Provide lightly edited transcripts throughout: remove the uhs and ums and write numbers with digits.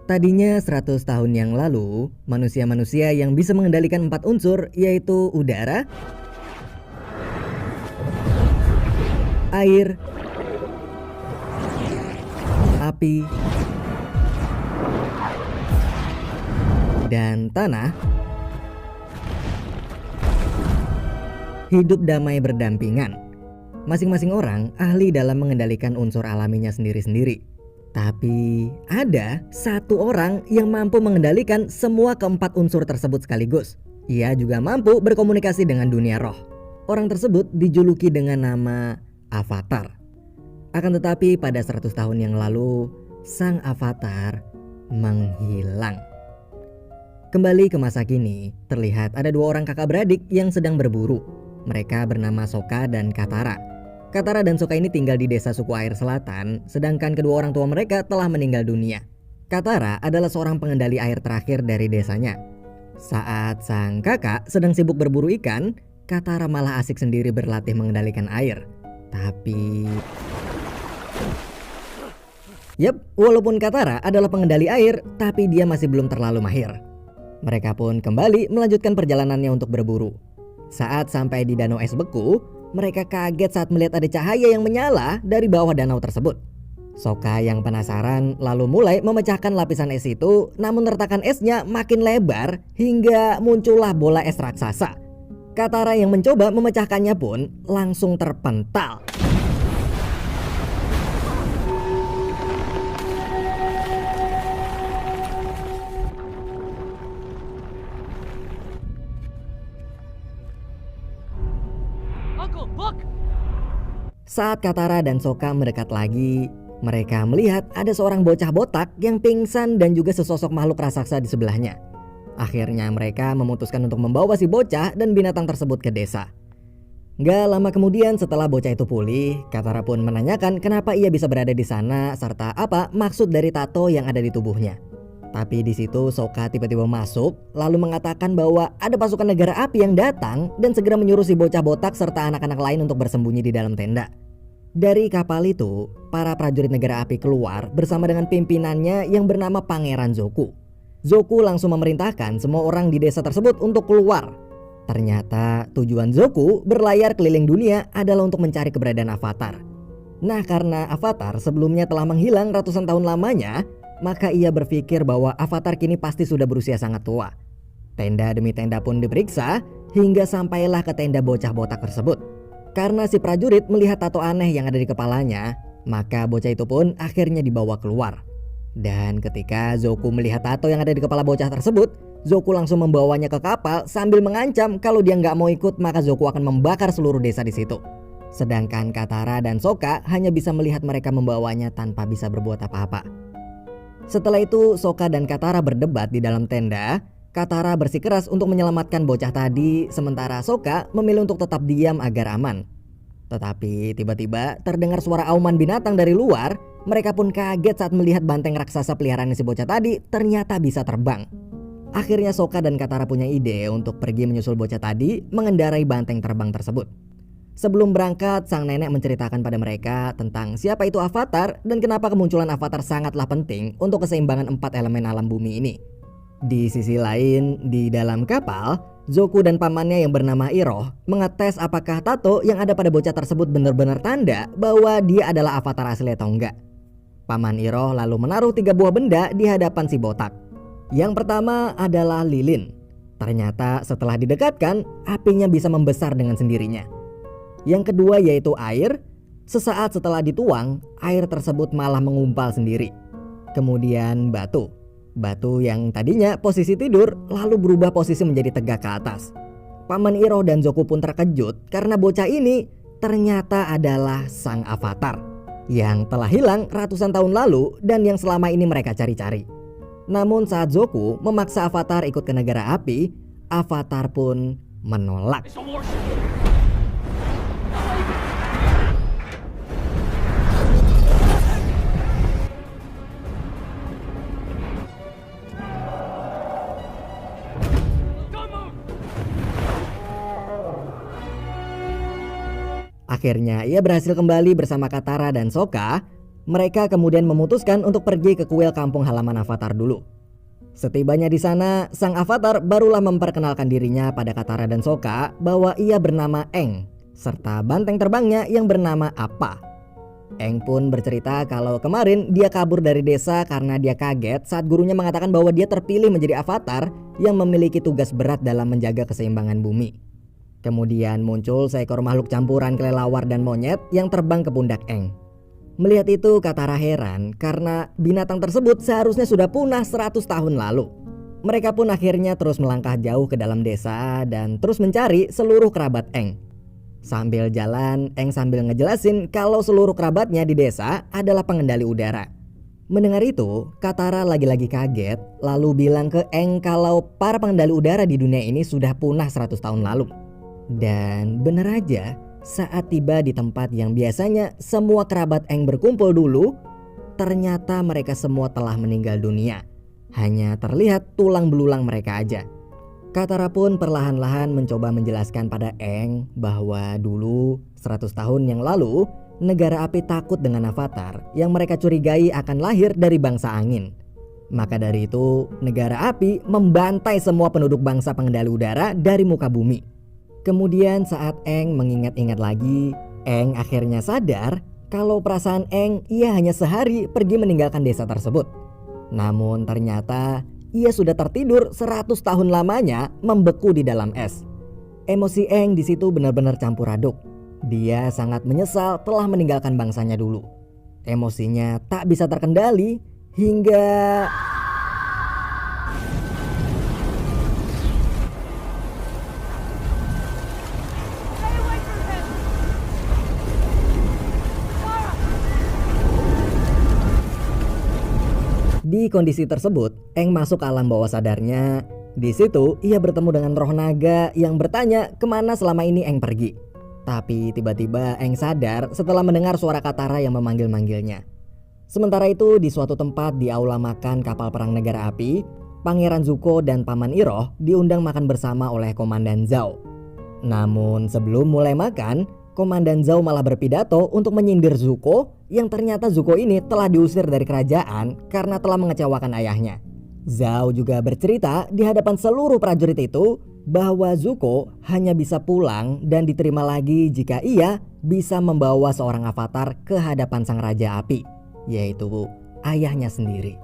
Tadinya 100 tahun yang lalu, manusia-manusia yang bisa mengendalikan 4 unsur yaitu udara, air, api, dan tanah hidup damai berdampingan. Masing-masing orang ahli dalam mengendalikan unsur alaminya sendiri-sendiri. Tapi ada satu orang yang mampu mengendalikan semua keempat unsur tersebut sekaligus. Ia juga mampu berkomunikasi dengan dunia roh. Orang tersebut dijuluki dengan nama Avatar. Akan tetapi pada 100 tahun yang lalu, sang Avatar menghilang. Kembali ke masa kini, terlihat ada dua orang kakak beradik yang sedang berburu. Mereka bernama Sokka dan Katara. Katara dan Sokka ini tinggal di desa suku air selatan, sedangkan kedua orang tua mereka telah meninggal dunia. Katara adalah seorang pengendali air terakhir dari desanya. Saat sang kakak sedang sibuk berburu ikan, Katara malah asik sendiri berlatih mengendalikan air. Tapi walaupun Katara adalah pengendali air, tapi dia masih belum terlalu mahir. Mereka pun kembali melanjutkan perjalanannya untuk berburu. Saat sampai di danau es beku, mereka kaget saat melihat ada cahaya yang menyala dari bawah danau tersebut. Sokka yang penasaran lalu mulai memecahkan lapisan es itu, namun retakan esnya makin lebar hingga muncullah bola es raksasa. Katara yang mencoba memecahkannya pun langsung terpental. Saat Katara dan Sokka mendekat lagi, mereka melihat ada seorang bocah botak yang pingsan dan juga sesosok makhluk raksasa di sebelahnya. Akhirnya mereka memutuskan untuk membawa si bocah dan binatang tersebut ke desa. Gak lama kemudian setelah bocah itu pulih, Katara pun menanyakan kenapa ia bisa berada di sana serta apa maksud dari tato yang ada di tubuhnya. Tapi di situ Sokka tiba-tiba masuk lalu mengatakan bahwa ada pasukan negara api yang datang dan segera menyuruh si bocah botak serta anak-anak lain untuk bersembunyi di dalam tenda. Dari kapal itu, para prajurit negara api keluar bersama dengan pimpinannya yang bernama Pangeran Zoku. Zoku langsung memerintahkan semua orang di desa tersebut untuk keluar. Ternyata tujuan Zoku berlayar keliling dunia adalah untuk mencari keberadaan Avatar. Nah, karena Avatar sebelumnya telah menghilang ratusan tahun lamanya, maka ia berpikir bahwa Avatar kini pasti sudah berusia sangat tua. Tenda demi tenda pun diperiksa hingga sampailah ke tenda bocah botak tersebut. Karena si prajurit melihat tato aneh yang ada di kepalanya, maka bocah itu pun akhirnya dibawa keluar. Dan ketika Zoku melihat tato yang ada di kepala bocah tersebut, Zoku langsung membawanya ke kapal sambil mengancam kalau dia nggak mau ikut maka Zoku akan membakar seluruh desa di situ. Sedangkan Katara dan Sokka hanya bisa melihat mereka membawanya tanpa bisa berbuat apa-apa. Setelah itu Sokka dan Katara berdebat di dalam tenda. Katara bersikeras untuk menyelamatkan bocah tadi, sementara Sokka memilih untuk tetap diam agar aman. Tetapi tiba-tiba terdengar suara auman binatang dari luar. Mereka pun kaget saat melihat banteng raksasa peliharaan si bocah tadi ternyata bisa terbang. Akhirnya Sokka dan Katara punya ide untuk pergi menyusul bocah tadi mengendarai banteng terbang tersebut. Sebelum berangkat, sang nenek menceritakan pada mereka tentang siapa itu Avatar dan kenapa kemunculan Avatar sangatlah penting untuk keseimbangan 4 elemen alam bumi ini. Di sisi lain, di dalam kapal, Zoku dan pamannya yang bernama Iroh mengetes apakah tato yang ada pada bocah tersebut benar-benar tanda bahwa dia adalah Avatar asli atau enggak. Paman Iroh lalu menaruh 3 buah benda di hadapan si botak. Yang pertama adalah lilin. Ternyata setelah didekatkan, apinya bisa membesar dengan sendirinya. Yang kedua yaitu air. Sesaat setelah dituang, air tersebut malah mengumpal sendiri. Kemudian batu. Batu yang tadinya posisi tidur lalu berubah posisi menjadi tegak ke atas. Paman Iroh dan Zoku pun terkejut karena bocah ini ternyata adalah sang Avatar yang telah hilang ratusan tahun lalu dan yang selama ini mereka cari-cari. Namun saat Zoku memaksa Avatar ikut ke negara api, Avatar pun menolak. Akhirnya ia berhasil kembali bersama Katara dan Sokka. Mereka kemudian memutuskan untuk pergi ke kuil kampung halaman Avatar dulu. Setibanya di sana, sang Avatar barulah memperkenalkan dirinya pada Katara dan Sokka bahwa ia bernama Aang, serta banteng terbangnya yang bernama Appa. Aang pun bercerita kalau kemarin dia kabur dari desa karena dia kaget saat gurunya mengatakan bahwa dia terpilih menjadi Avatar yang memiliki tugas berat dalam menjaga keseimbangan bumi. Kemudian muncul seekor makhluk campuran kelelawar dan monyet yang terbang ke pundak Aang. Melihat itu Katara heran karena binatang tersebut seharusnya sudah punah 100 tahun lalu. Mereka pun akhirnya terus melangkah jauh ke dalam desa dan terus mencari seluruh kerabat Aang. Sambil jalan, Aang sambil ngejelasin kalau seluruh kerabatnya di desa adalah pengendali udara. Mendengar itu, Katara lagi-lagi kaget lalu bilang ke Aang kalau para pengendali udara di dunia ini sudah punah 100 tahun lalu. Dan benar aja, saat tiba di tempat yang biasanya semua kerabat Aang berkumpul dulu, ternyata mereka semua telah meninggal dunia. Hanya terlihat tulang belulang mereka aja. Katara pun perlahan-lahan mencoba menjelaskan pada Aang bahwa dulu 100 tahun yang lalu, negara api takut dengan Avatar yang mereka curigai akan lahir dari bangsa angin. Maka dari itu, negara api membantai semua penduduk bangsa pengendali udara dari muka bumi. Kemudian saat Aang mengingat-ingat lagi, Aang akhirnya sadar kalau perasaan Aang ia hanya sehari pergi meninggalkan desa tersebut. Namun ternyata ia sudah tertidur 100 tahun lamanya membeku di dalam es. Emosi Aang di situ benar-benar campur aduk. Dia sangat menyesal telah meninggalkan bangsanya dulu. Emosinya tak bisa terkendali hingga di kondisi tersebut, Aang masuk alam bawah sadarnya. Di situ ia bertemu dengan roh naga yang bertanya kemana selama ini Aang pergi. Tapi tiba-tiba Aang sadar setelah mendengar suara Katara yang memanggil-manggilnya. Sementara itu di suatu tempat di aula makan kapal perang negara api, Pangeran Zuko dan Paman Iroh diundang makan bersama oleh Komandan Zhao. Namun sebelum mulai makan, Komandan Zhao malah berpidato untuk menyindir Zuko yang ternyata Zuko ini telah diusir dari kerajaan karena telah mengecewakan ayahnya. Zhao juga bercerita di hadapan seluruh prajurit itu bahwa Zuko hanya bisa pulang dan diterima lagi jika ia bisa membawa seorang Avatar ke hadapan sang Raja Api, yaitu ayahnya sendiri.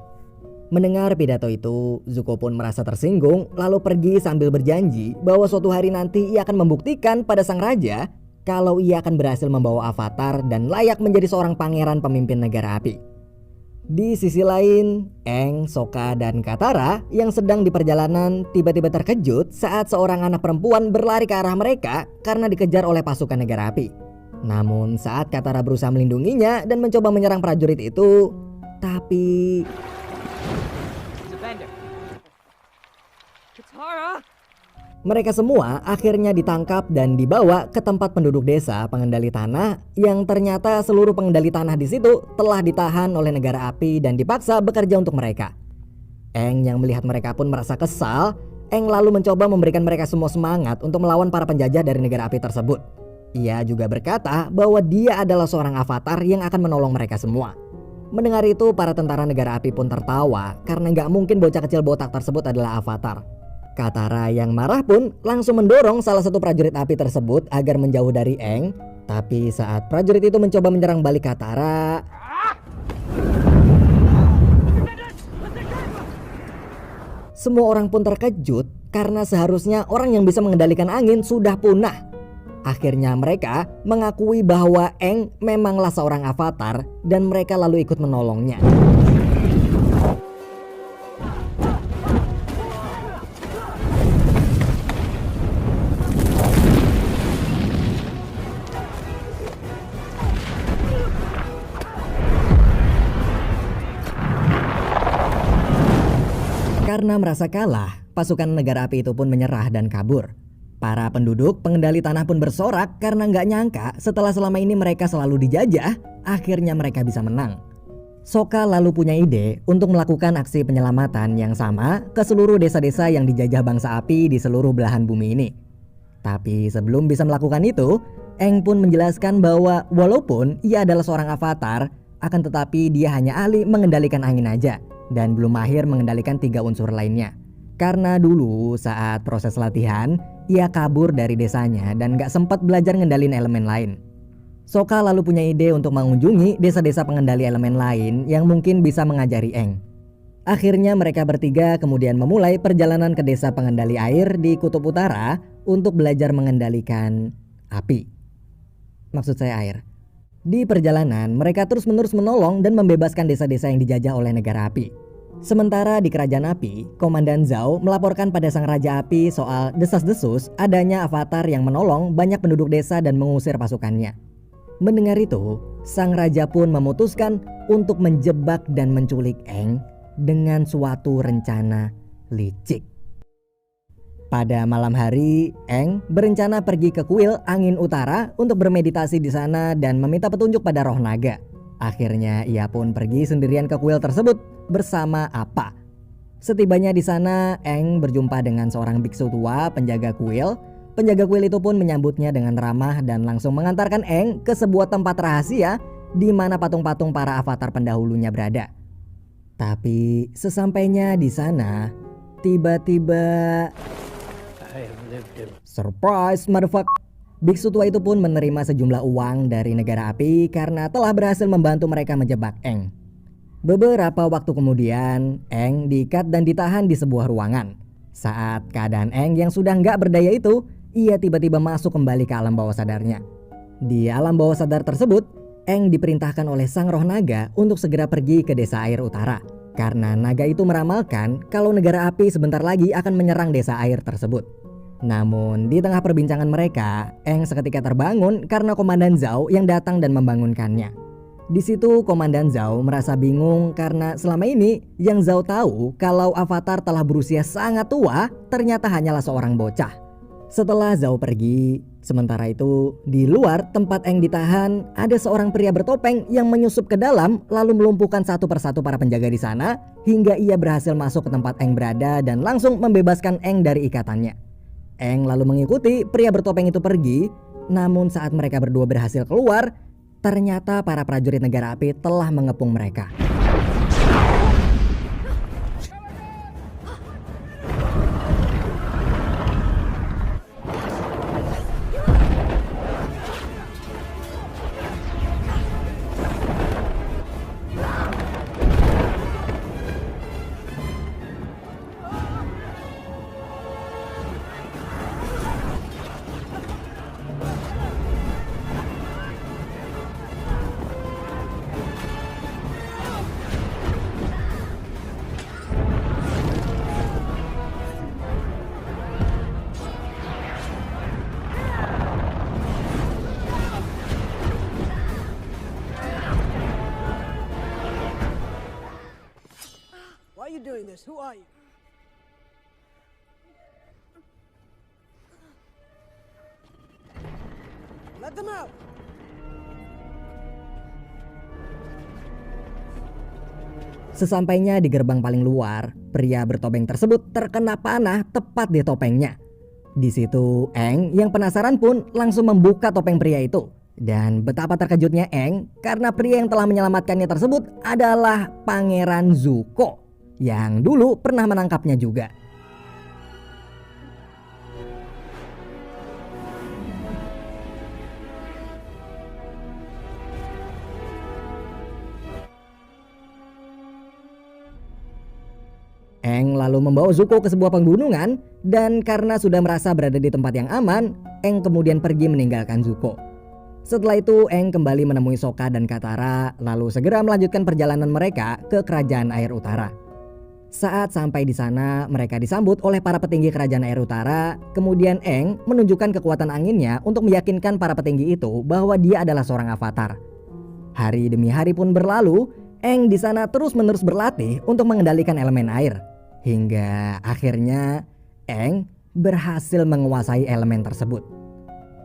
Mendengar pidato itu, Zuko pun merasa tersinggung lalu pergi sambil berjanji bahwa suatu hari nanti ia akan membuktikan pada sang raja kalau ia akan berhasil membawa Avatar dan layak menjadi seorang pangeran pemimpin negara api. Di sisi lain, Aang, Sokka, dan Katara yang sedang di perjalanan tiba-tiba terkejut saat seorang anak perempuan berlari ke arah mereka karena dikejar oleh pasukan negara api. Namun saat Katara berusaha melindunginya dan mencoba menyerang prajurit itu, tapi mereka semua akhirnya ditangkap dan dibawa ke tempat penduduk desa pengendali tanah yang ternyata seluruh pengendali tanah di situ telah ditahan oleh negara api dan dipaksa bekerja untuk mereka. Aang yang melihat mereka pun merasa kesal. Aang lalu mencoba memberikan mereka semua semangat untuk melawan para penjajah dari negara api tersebut. Ia juga berkata bahwa dia adalah seorang Avatar yang akan menolong mereka semua. Mendengar itu, para tentara negara api pun tertawa karena gak mungkin bocah kecil botak tersebut adalah Avatar. Katara yang marah pun langsung mendorong salah satu prajurit api tersebut agar menjauh dari Aang. Tapi saat prajurit itu mencoba menyerang balik Katara, semua orang pun terkejut karena seharusnya orang yang bisa mengendalikan angin sudah punah. Akhirnya mereka mengakui bahwa Aang memanglah seorang Avatar dan mereka lalu ikut menolongnya. Karena merasa kalah, pasukan negara api itu pun menyerah dan kabur. Para penduduk pengendali tanah pun bersorak karena nggak nyangka setelah selama ini mereka selalu dijajah, akhirnya mereka bisa menang. Sokka lalu punya ide untuk melakukan aksi penyelamatan yang sama ke seluruh desa-desa yang dijajah bangsa api di seluruh belahan bumi ini. Tapi sebelum bisa melakukan itu, Aang pun menjelaskan bahwa walaupun ia adalah seorang Avatar, akan tetapi dia hanya ahli mengendalikan angin aja dan belum mahir mengendalikan 3 unsur lainnya. Karena dulu saat proses latihan, ia kabur dari desanya dan gak sempat belajar ngendalin elemen lain. Sokka lalu punya ide untuk mengunjungi desa-desa pengendali elemen lain yang mungkin bisa mengajari Aang. Akhirnya mereka bertiga kemudian memulai perjalanan ke desa pengendali air di Kutub Utara untuk belajar mengendalikan api. Maksud saya air. Di perjalanan mereka terus-menerus menolong dan membebaskan desa-desa yang dijajah oleh negara api. Sementara di kerajaan api, Komandan Zhao melaporkan pada sang raja api soal desas-desus adanya avatar yang menolong banyak penduduk desa dan mengusir pasukannya. Mendengar itu, sang raja pun memutuskan untuk menjebak dan menculik Aang dengan suatu rencana licik. Pada malam hari, Aang berencana pergi ke kuil angin utara untuk bermeditasi di sana dan meminta petunjuk pada roh naga. Akhirnya ia pun pergi sendirian ke kuil tersebut bersama Appa. Setibanya di sana, Aang berjumpa dengan seorang biksu tua penjaga kuil. Penjaga kuil itu pun menyambutnya dengan ramah dan langsung mengantarkan Aang ke sebuah tempat rahasia di mana patung-patung para avatar pendahulunya berada. Tapi sesampainya di sana, tiba-tiba surprise motherfucker. Biksu tua itu pun menerima sejumlah uang dari negara api karena telah berhasil membantu mereka menjebak Aang. Beberapa waktu kemudian, Aang diikat dan ditahan di sebuah ruangan. Saat keadaan Aang yang sudah nggak berdaya itu, ia tiba-tiba masuk kembali ke alam bawah sadarnya. Di alam bawah sadar tersebut, Aang diperintahkan oleh sang roh naga untuk segera pergi ke desa air utara. Karena naga itu meramalkan kalau negara api sebentar lagi akan menyerang desa air tersebut. Namun di tengah perbincangan mereka, Aang seketika terbangun karena Komandan Zhao yang datang dan membangunkannya. Di situ Komandan Zhao merasa bingung karena selama ini yang Zhao tahu kalau avatar telah berusia sangat tua ternyata hanyalah seorang bocah. Setelah Zhao pergi, sementara itu di luar tempat Aang ditahan ada seorang pria bertopeng yang menyusup ke dalam lalu melumpuhkan satu persatu para penjaga di sana hingga ia berhasil masuk ke tempat Aang berada dan langsung membebaskan Aang dari ikatannya. Aang lalu mengikuti pria bertopeng itu pergi, namun saat mereka berdua berhasil keluar, ternyata para prajurit negara api telah mengepung mereka. Why are you doing this? Who are you? Let them out! Sesampainya di gerbang paling luar, pria bertopeng tersebut terkena panah tepat di topengnya. Di situ Aang yang penasaran pun langsung membuka topeng pria itu. Dan betapa terkejutnya Aang karena pria yang telah menyelamatkannya tersebut adalah Pangeran Zuko yang dulu pernah menangkapnya juga. Aang lalu membawa Zuko ke sebuah pegunungan dan karena sudah merasa berada di tempat yang aman, Aang kemudian pergi meninggalkan Zuko. Setelah itu Aang kembali menemui Sokka dan Katara lalu segera melanjutkan perjalanan mereka ke kerajaan air utara. Saat sampai di sana mereka disambut oleh para petinggi kerajaan air utara. Kemudian Aang menunjukkan kekuatan anginnya untuk meyakinkan para petinggi itu bahwa dia adalah seorang avatar. Hari demi hari pun berlalu, Aang di sana terus-menerus berlatih untuk mengendalikan elemen air. Hingga akhirnya Aang berhasil menguasai elemen tersebut.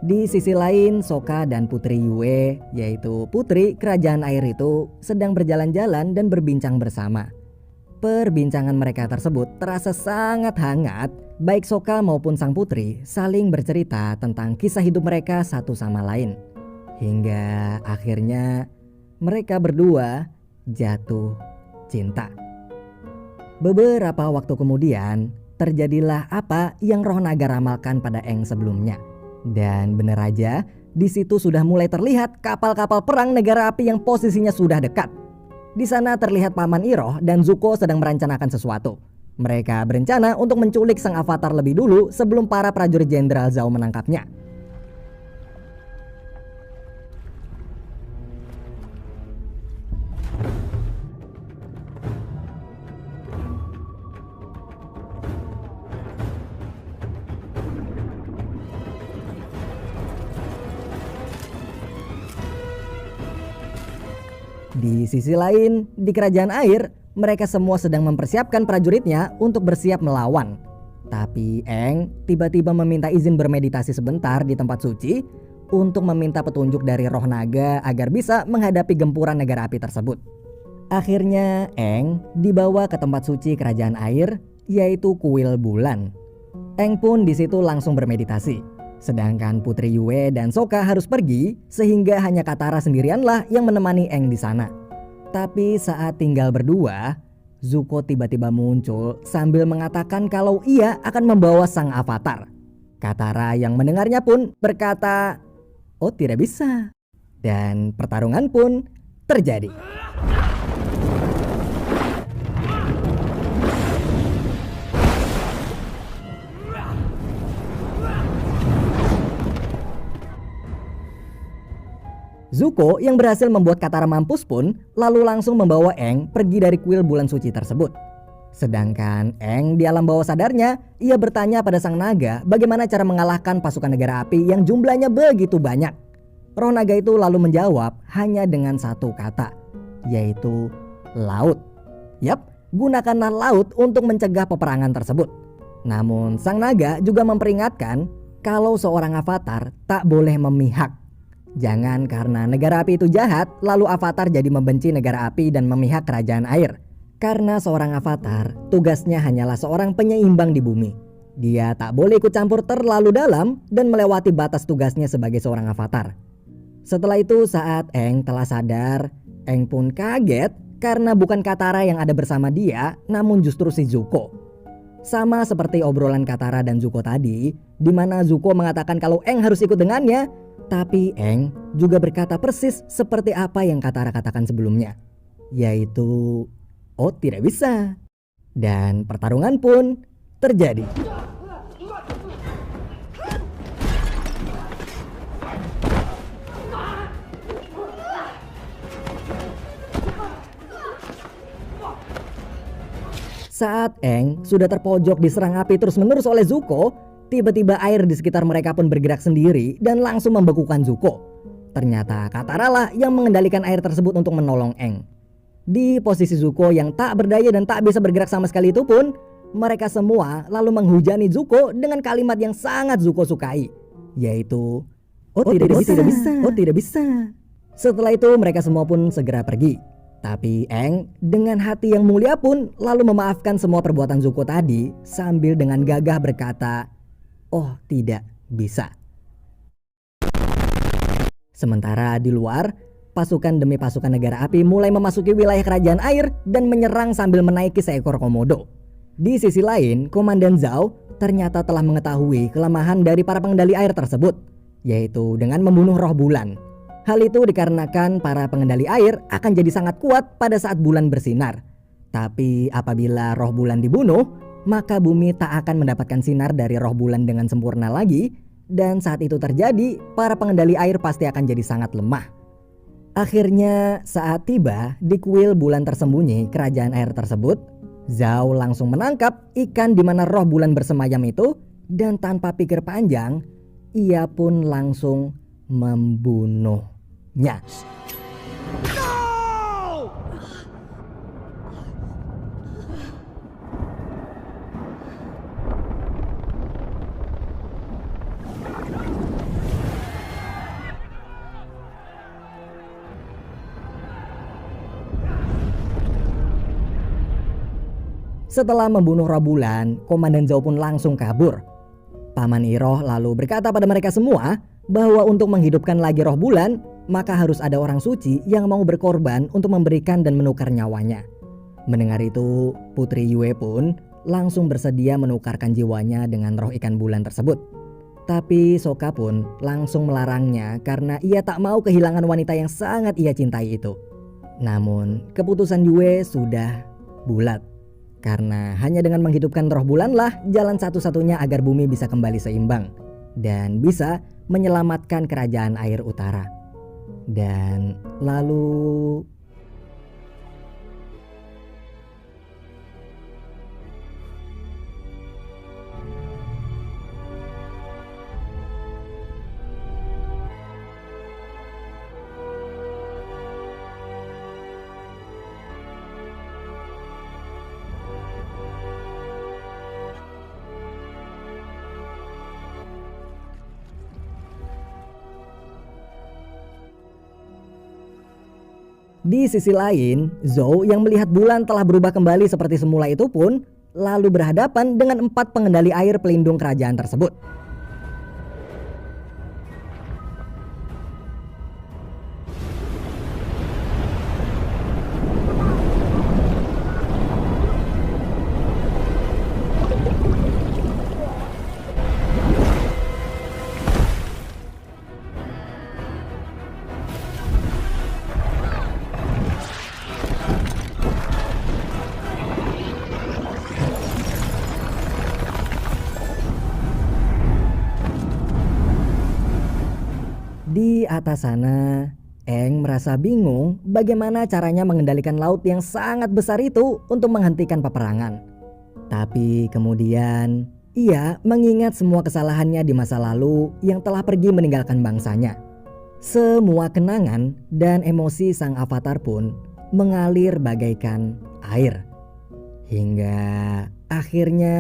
Di sisi lain, Sokka dan Putri Yue, yaitu putri kerajaan air itu, sedang berjalan-jalan dan berbincang bersama. Perbincangan mereka tersebut terasa sangat hangat. Baik Sokka maupun sang putri saling bercerita tentang kisah hidup mereka satu sama lain. Hingga akhirnya mereka berdua jatuh cinta. Beberapa waktu kemudian, terjadilah apa yang roh naga ramalkan pada Aang sebelumnya. Dan bener aja, di situ sudah mulai terlihat kapal-kapal perang negara api yang posisinya sudah dekat. Di sana terlihat Paman Iroh dan Zuko sedang merencanakan sesuatu. Mereka berencana untuk menculik sang avatar lebih dulu sebelum para prajurit Jenderal Zhao menangkapnya. Di sisi lain, di kerajaan air, mereka semua sedang mempersiapkan prajuritnya untuk bersiap melawan. Tapi Aang tiba-tiba meminta izin bermeditasi sebentar di tempat suci untuk meminta petunjuk dari roh naga agar bisa menghadapi gempuran negara api tersebut. Akhirnya Aang dibawa ke tempat suci kerajaan air, yaitu kuil bulan. Aang pun di situ langsung bermeditasi. Sedangkan Putri Yue dan Sokka harus pergi, sehingga hanya Katara sendirianlah yang menemani Aang di sana. Tapi saat tinggal berdua, Zuko tiba-tiba muncul sambil mengatakan kalau ia akan membawa sang avatar. Katara yang mendengarnya pun berkata, "Oh, tidak bisa." Dan pertarungan pun terjadi. Zuko yang berhasil membuat Katara mampus pun lalu langsung membawa Aang pergi dari kuil bulan suci tersebut. Sedangkan Aang di alam bawah sadarnya, ia bertanya pada sang naga bagaimana cara mengalahkan pasukan negara api yang jumlahnya begitu banyak. Roh naga itu lalu menjawab hanya dengan satu kata, yaitu laut. Yap, gunakanlah laut untuk mencegah peperangan tersebut. Namun sang naga juga memperingatkan kalau seorang avatar tak boleh memihak. Jangan karena negara api itu jahat, lalu avatar jadi membenci negara api dan memihak kerajaan air. Karena seorang avatar, tugasnya hanyalah seorang penyeimbang di bumi. Dia tak boleh ikut campur terlalu dalam dan melewati batas tugasnya sebagai seorang avatar. Setelah itu saat Aang telah sadar, Aang pun kaget karena bukan Katara yang ada bersama dia, namun justru si Zuko. Sama seperti obrolan Katara dan Zuko tadi, di mana Zuko mengatakan kalau Aang harus ikut dengannya, tapi Aang juga berkata persis seperti apa yang Katara katakan sebelumnya, yaitu "Oh, tidak bisa." Dan pertarungan pun terjadi. Saat Aang sudah terpojok diserang api terus-menerus oleh Zuko, tiba-tiba air di sekitar mereka pun bergerak sendiri dan langsung membekukan Zuko. Ternyata Katara lah yang mengendalikan air tersebut untuk menolong Aang. Di posisi Zuko yang tak berdaya dan tak bisa bergerak sama sekali itu pun, mereka semua lalu menghujani Zuko dengan kalimat yang sangat Zuko sukai, yaitu "Oh, tidak bisa. Oh, tidak bisa." Setelah itu mereka semua pun segera pergi. Tapi Aang dengan hati yang mulia pun lalu memaafkan semua perbuatan Zuko tadi sambil dengan gagah berkata, "Oh, tidak bisa." Sementara di luar, pasukan demi pasukan negara api mulai memasuki wilayah kerajaan air dan menyerang sambil menaiki seekor komodo. Di sisi lain, Komandan Zhao ternyata telah mengetahui kelemahan dari para pengendali air tersebut, yaitu dengan membunuh roh bulan. Hal itu dikarenakan para pengendali air akan jadi sangat kuat pada saat bulan bersinar. Tapi apabila roh bulan dibunuh, maka bumi tak akan mendapatkan sinar dari roh bulan dengan sempurna lagi, dan saat itu terjadi, para pengendali air pasti akan jadi sangat lemah. Akhirnya saat tiba di kuil bulan tersembunyi kerajaan air tersebut, Zhao langsung menangkap ikan di mana roh bulan bersemayam itu, dan tanpa pikir panjang, ia pun langsung membunuhnya. Setelah membunuh roh bulan, Komandan Zhao pun langsung kabur. Paman Iroh lalu berkata pada mereka semua bahwa untuk menghidupkan lagi roh bulan, maka harus ada orang suci yang mau berkorban untuk memberikan dan menukar nyawanya. Mendengar itu, Putri Yue pun langsung bersedia menukarkan jiwanya dengan roh ikan bulan tersebut. Tapi Sokka pun langsung melarangnya karena ia tak mau kehilangan wanita yang sangat ia cintai itu. Namun keputusan Yue sudah bulat, karena hanya dengan menghidupkan roh bulanlah jalan satu-satunya agar bumi bisa kembali seimbang dan bisa menyelamatkan kerajaan air utara. Dan lalu di sisi lain, Zhou yang melihat bulan telah berubah kembali seperti semula itu pun lalu berhadapan dengan 4 pengendali air pelindung kerajaan tersebut. Di atas sana, Aang merasa bingung bagaimana caranya mengendalikan laut yang sangat besar itu untuk menghentikan peperangan. Tapi kemudian ia mengingat semua kesalahannya di masa lalu yang telah pergi meninggalkan bangsanya. Semua kenangan dan emosi sang avatar pun mengalir bagaikan air. Hingga akhirnya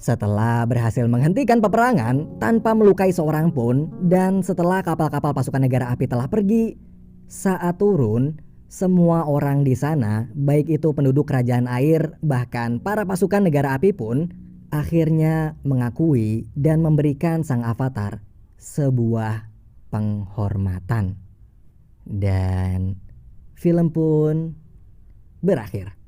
setelah berhasil menghentikan peperangan tanpa melukai seorang pun, dan setelah kapal-kapal pasukan negara api telah pergi, saat turun, semua orang di sana, baik itu penduduk kerajaan air, bahkan para pasukan negara api pun, akhirnya mengakui dan memberikan sang avatar sebuah penghormatan. Dan film pun berakhir.